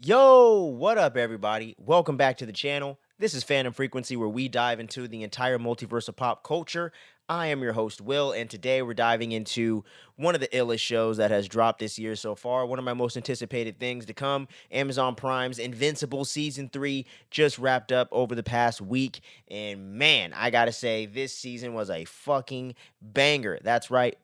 Yo, what up, everybody? Welcome back to the channel. This is Phantom Frequency, where we dive into the entire multiverse of pop culture. I am your host, Will, and today we're diving into one of the illest shows that has dropped this year so far. One of my most anticipated things to come. Amazon Prime's Invincible Season 3 just wrapped up over the past week. And man, I gotta say, this season was a fucking banger. That's right,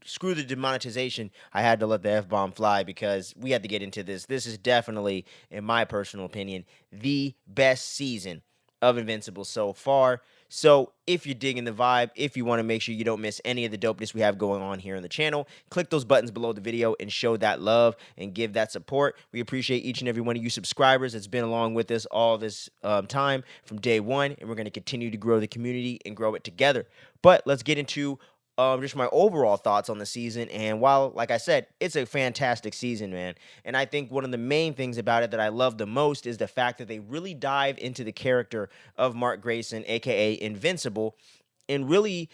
screw the demonetization. I had to let the F bomb fly because we had to get into this. This is definitely, in my personal opinion, the best season of Invincible so far. So if you're digging the vibe, if you want to make sure you don't miss any of the dopeness we have going on here on the channel, click those buttons below the video and show that love and give that support. We appreciate each and every one of you subscribers that's been along with us all this time from day one, and we're going to continue to grow the community and grow it together. But let's get into just my overall thoughts on the season. And while, like I said, it's a fantastic season, man. And I think one of the main things about it that I love the most is the fact that they really dive into the character of Mark Grayson, aka Invincible, and really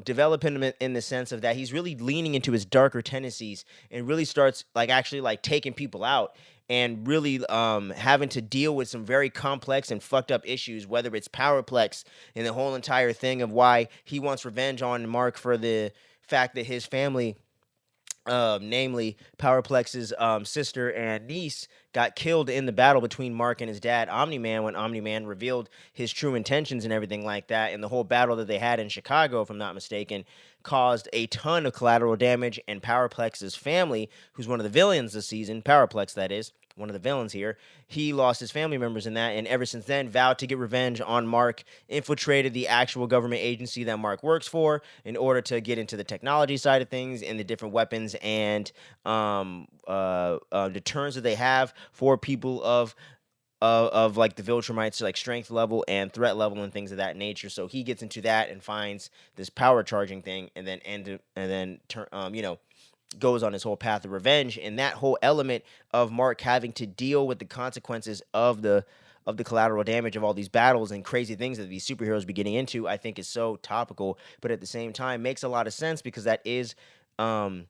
develop him in the sense of that he's really leaning into his darker tendencies and really starts actually taking people out and really having to deal with some very complex and fucked up issues, whether it's Powerplex and the whole entire thing of why he wants revenge on Mark for the fact that his family, namely Powerplex's sister and niece, got killed in the battle between Mark and his dad, Omni-Man, when Omni-Man revealed his true intentions and everything like that. And the whole battle that they had in Chicago, if I'm not mistaken, caused a ton of collateral damage. And Powerplex's family, who's one of the villains this season, Powerplex that is, one of the villains here, he lost his family members in that, and ever since then vowed to get revenge on Mark, infiltrated the actual government agency that Mark works for in order to get into the technology side of things and the different weapons and deterrents that they have for people of like the Viltrumites, like strength level and threat level and things of that nature. So he gets into that and finds this power charging thing, and then goes on his whole path of revenge. And that whole element of Mark having to deal with the consequences of the collateral damage of all these battles and crazy things that these superheroes be getting into, I think is so topical, but at the same time makes a lot of sense because that is kind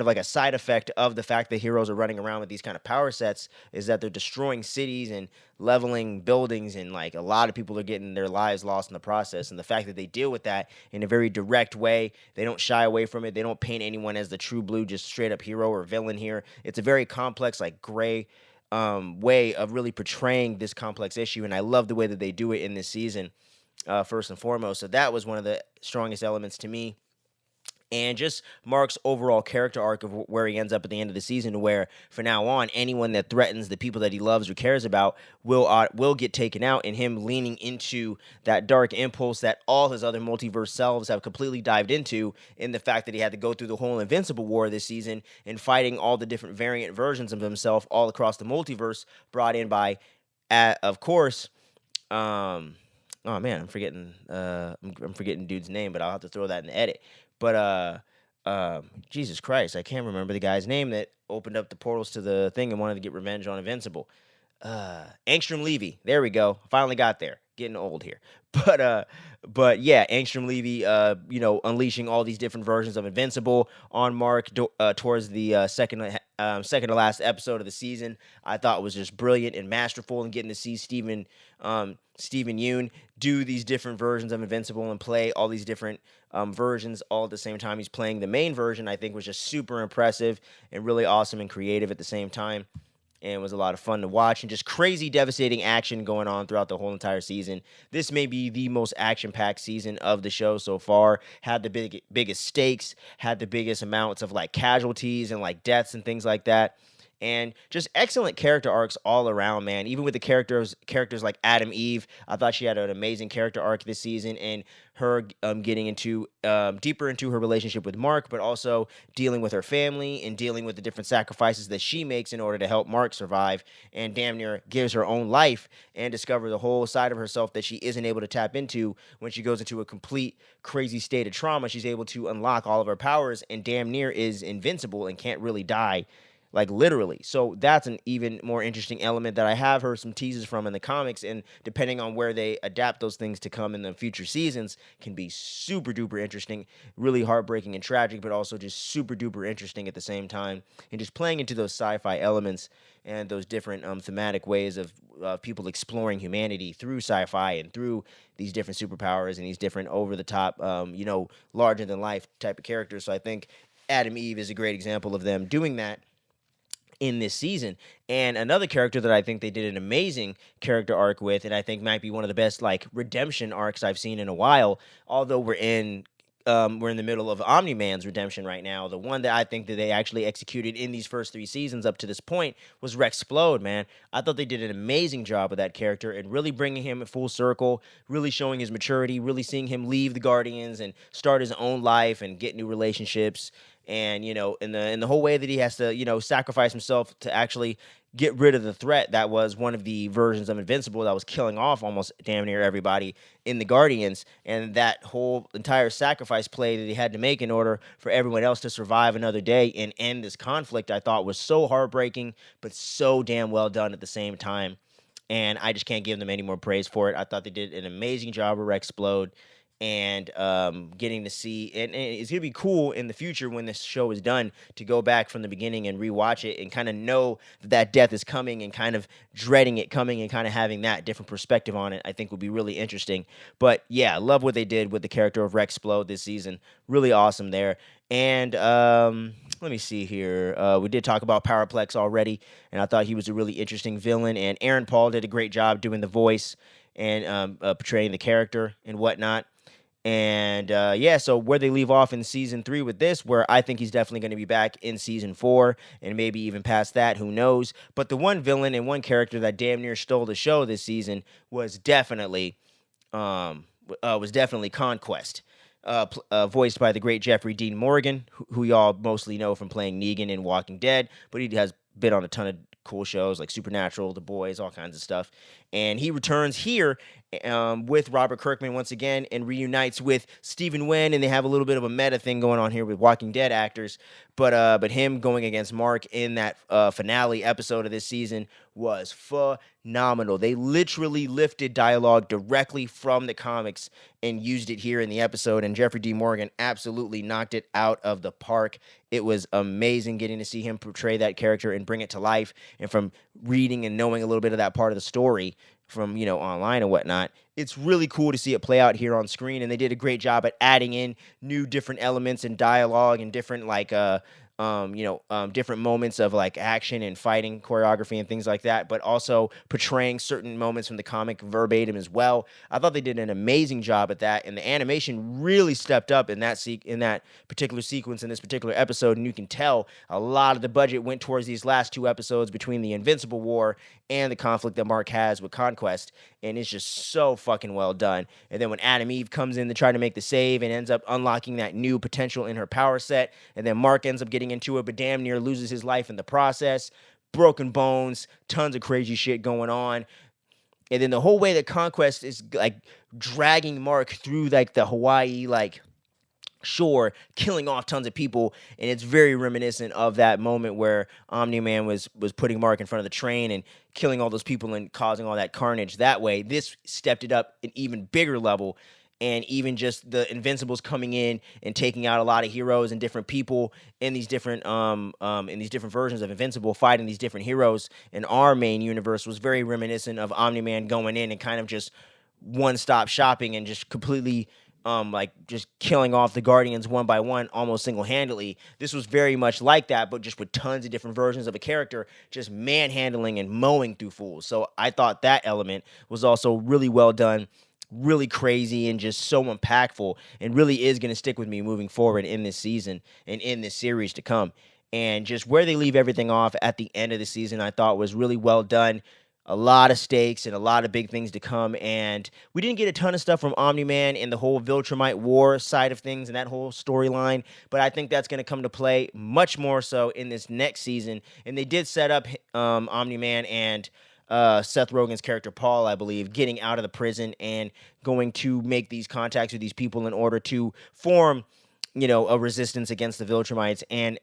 of like a side effect of the fact that heroes are running around with these kind of power sets, is that they're destroying cities and leveling buildings, and like a lot of people are getting their lives lost in the process. And the fact that they deal with that in a very direct way, they don't shy away from it, they don't paint anyone as the true blue just straight up hero or villain here. It's a very complex, like gray way of really portraying this complex issue, and I love the way that they do it in this season, first and foremost. So that was one of the strongest elements to me. And just Mark's overall character arc of where he ends up at the end of the season, where for now on, anyone that threatens the people that he loves or cares about will get taken out, and him leaning into that dark impulse that all his other multiverse selves have completely dived into, in the fact that he had to go through the whole Invincible War this season and fighting all the different variant versions of himself all across the multiverse, brought in by, of course, oh man, I'm forgetting dude's name, but I'll have to throw that in the edit. But Jesus Christ, I can't remember the guy's name that opened up the portals to the thing and wanted to get revenge on Invincible. Angstrom Levy. There we go. Finally got there. Getting old here. But yeah, Angstrom Levy, unleashing all these different versions of Invincible on Mark towards the second to last episode of the season. I thought was just brilliant and masterful, and getting to see Steven Yeun do these different versions of Invincible and play all these different versions all at the same time he's playing the main version, I think was just super impressive and really awesome and creative at the same time. And was a lot of fun to watch, and just crazy, devastating action going on throughout the whole entire season. This may be the most action-packed season of the show so far. Had the biggest stakes, had the biggest amounts of like casualties and like deaths and things like that. And just excellent character arcs all around, man. Even with the characters like Adam Eve, I thought she had an amazing character arc this season, and her getting into deeper into her relationship with Mark, but also dealing with her family and dealing with the different sacrifices that she makes in order to help Mark survive, and damn near gives her own life and discover the whole side of herself that she isn't able to tap into when she goes into a complete crazy state of trauma. She's able to unlock all of her powers and damn near is invincible and can't really die like literally. So that's an even more interesting element that I have heard some teases from in the comics, and depending on where they adapt those things to come in the future seasons, can be super duper interesting, really heartbreaking and tragic, but also just super duper interesting at the same time, and just playing into those sci-fi elements and those different thematic ways of people exploring humanity through sci-fi and through these different superpowers and these different over-the-top, larger-than-life type of characters. So I think Adam Eve is a great example of them doing that in this season. And another character that I think they did an amazing character arc with, and I think might be one of the best like redemption arcs I've seen in a while, although we're in the middle of Omni-Man's redemption right now. The one that I think that they actually executed in these first three seasons up to this point was Rexplode, man. I thought they did an amazing job with that character and really bringing him full circle, really showing his maturity, really seeing him leave the Guardians and start his own life and get new relationships. And in the whole way that he has to sacrifice himself to actually get rid of the threat that was one of the versions of Invincible that was killing off almost damn near everybody in the Guardians, and that whole entire sacrifice play that he had to make in order for everyone else to survive another day and end this conflict, I thought was so heartbreaking, but so damn well done at the same time. And I just can't give them any more praise for it. I thought they did an amazing job with Rexplode, and getting to see, and it's gonna be cool in the future when this show is done to go back from the beginning and rewatch it and kind of know that death is coming and kind of dreading it coming and kind of having that different perspective on it. I think would be really interesting. But yeah, love what they did with the character of Rexplode this season. Really awesome there. And let me see here. We did talk about Powerplex already, and I thought he was a really interesting villain. And Aaron Paul did a great job doing the voice and portraying the character and whatnot. And yeah, so where they leave off in season 3 with this, where I think he's definitely going to be back in season 4 and maybe even past that, who knows? But the one villain and one character that damn near stole the show this season was definitely Conquest. Voiced by the great Jeffrey Dean Morgan, who y'all mostly know from playing Negan in Walking Dead, but he has been on a ton of cool shows like Supernatural, The Boys, all kinds of stuff. And he returns here with Robert Kirkman once again and reunites with Stephen Wen, and they have a little bit of a meta thing going on here with Walking Dead actors. But him going against Mark in that finale episode of this season was phenomenal. They literally lifted dialogue directly from the comics and used it here in the episode, and Jeffrey D. Morgan absolutely knocked it out of the park. It was amazing getting to see him portray that character and bring it to life, and from reading and knowing a little bit of that part of the story from online and whatnot, it's really cool to see it play out here on screen. And they did a great job at adding in new different elements and dialogue and different different moments of like action and fighting choreography and things like that, but also portraying certain moments from the comic verbatim as well. I thought they did an amazing job at that, and the animation really stepped up in that particular sequence in this particular episode. And you can tell a lot of the budget went towards these last two episodes between the Invincible War and the conflict that Mark has with Conquest, and it's just so fucking well done. And then when Adam Eve comes in to try to make the save and ends up unlocking that new potential in her power set, and then Mark ends up getting into it but damn near loses his life in the process, broken bones, tons of crazy shit going on. And then the whole way that Conquest is like dragging Mark through like the Hawaii shore, killing off tons of people, and it's very reminiscent of that moment where Omni-Man was putting Mark in front of the train and killing all those people and causing all that carnage that way. This stepped it up an even bigger level, and even just the Invincibles coming in and taking out a lot of heroes and different people in these different versions of Invincible, fighting these different heroes in our main universe, was very reminiscent of Omni-Man going in and kind of just one-stop shopping and just completely just killing off the Guardians one by one, almost single-handedly. This was very much like that, but just with tons of different versions of a character, just manhandling and mowing through fools. So I thought that element was also really well done, really crazy, and just so impactful, and really is going to stick with me moving forward in this season and in this series to come. And just where they leave everything off at the end of the season, I thought was really well done. A lot of stakes and a lot of big things to come, and we didn't get a ton of stuff from Omni-Man and the whole Viltrumite War side of things and that whole storyline, but I think that's going to come to play much more so in this next season. And they did set up Omni-Man and Seth Rogen's character Paul, I believe, getting out of the prison and going to make these contacts with these people in order to form a resistance against the Viltrumites and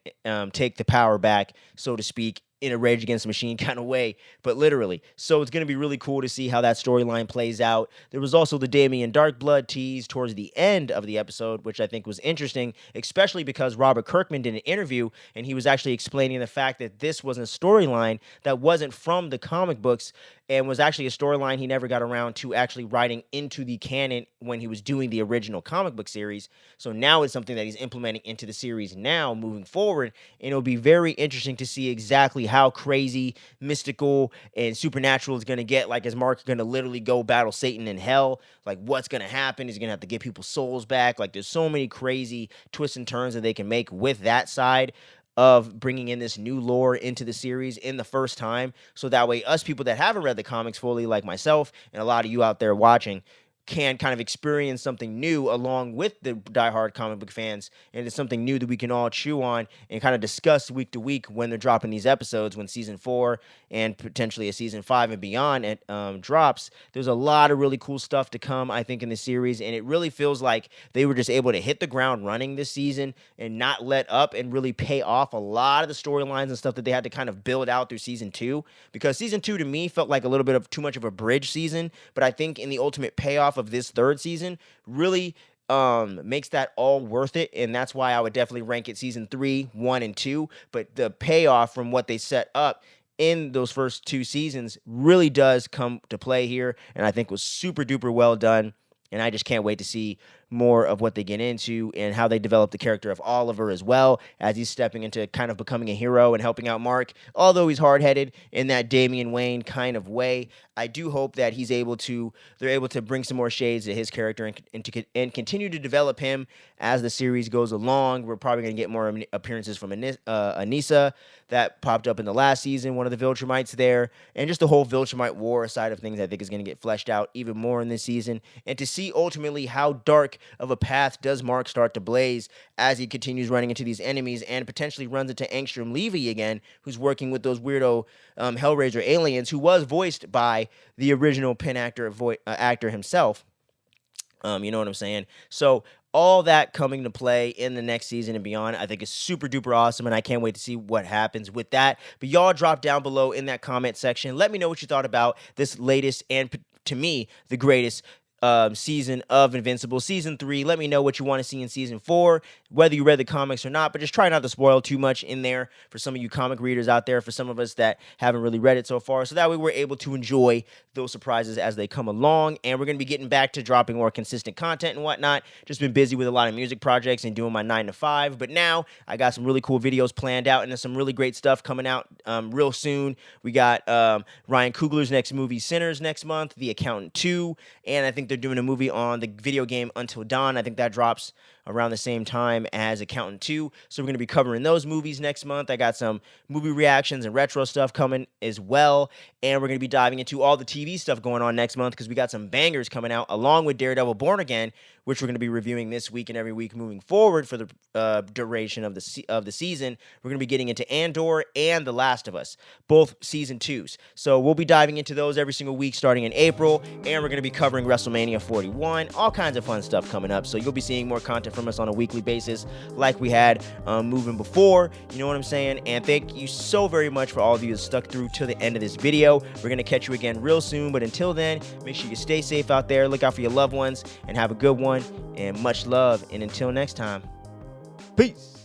take the power back, so to speak, in a Rage Against the Machine kind of way, but literally. So it's going to be really cool to see how that storyline plays out. There was also the Damien Darkblood tease towards the end of the episode, which I think was interesting, especially because Robert Kirkman did an interview, and he was actually explaining the fact that this was a storyline that wasn't from the comic books, and was actually a storyline he never got around to actually writing into the canon when he was doing the original comic book series. So now it's something that he's implementing into the series now moving forward, and it'll be very interesting to see exactly how crazy, mystical, and supernatural it's going to get. Like, is Mark going to literally go battle Satan in hell? Like, what's going to happen? He's going to have to get people's souls back. Like, there's so many crazy twists and turns that they can make with that side of bringing in this new lore into the series in the first time. So that way, us people that haven't read the comics fully, like myself and a lot of you out there watching, can kind of experience something new along with the diehard comic book fans, and it's something new that we can all chew on and kind of discuss week to week when they're dropping these episodes, when season 4 and potentially a season 5 and beyond drops. There's a lot of really cool stuff to come, I think, in the series, and it really feels like they were just able to hit the ground running this season and not let up and really pay off a lot of the storylines and stuff that they had to kind of build out through season 2, because season 2 to me felt like a little bit of too much of a bridge season, but I think in the ultimate payoff of this third season really makes that all worth it, and that's why I would definitely rank it season 3, 1, and 2. But the payoff from what they set up in those first 2 seasons really does come to play here, and I think was super duper well done. And I just can't wait to see more of what they get into and how they develop the character of Oliver as well, as he's stepping into kind of becoming a hero and helping out Mark. Although he's hard-headed in that Damian Wayne kind of way, I do hope that they're able to bring some more shades to his character and continue to develop him as the series goes along. We're probably going to get more appearances from Anissa that popped up in the last season, one of the Viltrumites there, and just the whole Viltrumite war side of things I think is going to get fleshed out even more in this season. And to see ultimately how dark of a path does Mark start to blaze as he continues running into these enemies and potentially runs into Angstrom Levy again, who's working with those weirdo Hellraiser aliens, who was voiced by the original Penn actor himself. You know what I'm saying? So all that coming to play in the next season and beyond, I think is super duper awesome, and I can't wait to see what happens with that. But y'all drop down below in that comment section. Let me know what you thought about this latest and, to me, the greatest season of Invincible. Season 3, let me know what you want to see in season 4, whether you read the comics or not, but just try not to spoil too much in there for some of you comic readers out there, for some of us that haven't really read it so far, so that way we're able to enjoy those surprises as they come along. And we're going to be getting back to dropping more consistent content and whatnot. Just been busy with a lot of music projects and doing my 9 to 5, but now I got some really cool videos planned out, and there's some really great stuff coming out real soon. We got Ryan Coogler's next movie, Sinners, next month, The Accountant 2, and I think they're doing a movie on the video game Until Dawn. I think that drops around the same time as Accountant 2. So we're going to be covering those movies next month. I got some movie reactions and retro stuff coming as well. And we're going to be diving into all the TV stuff going on next month, because we got some bangers coming out along with Daredevil Born Again, which we're going to be reviewing this week and every week moving forward for the duration of the season. We're going to be getting into Andor and The Last of Us, both season 2s. So we'll be diving into those every single week starting in April, and we're going to be covering WrestleMania 41, all kinds of fun stuff coming up. So you'll be seeing more content from us on a weekly basis like we had moving before, you know what I'm saying? And thank you so very much for all of you that stuck through to the end of this video. We're going to catch you again real soon, but until then, make sure you stay safe out there, look out for your loved ones, and have a good one, and much love, and until next time, peace.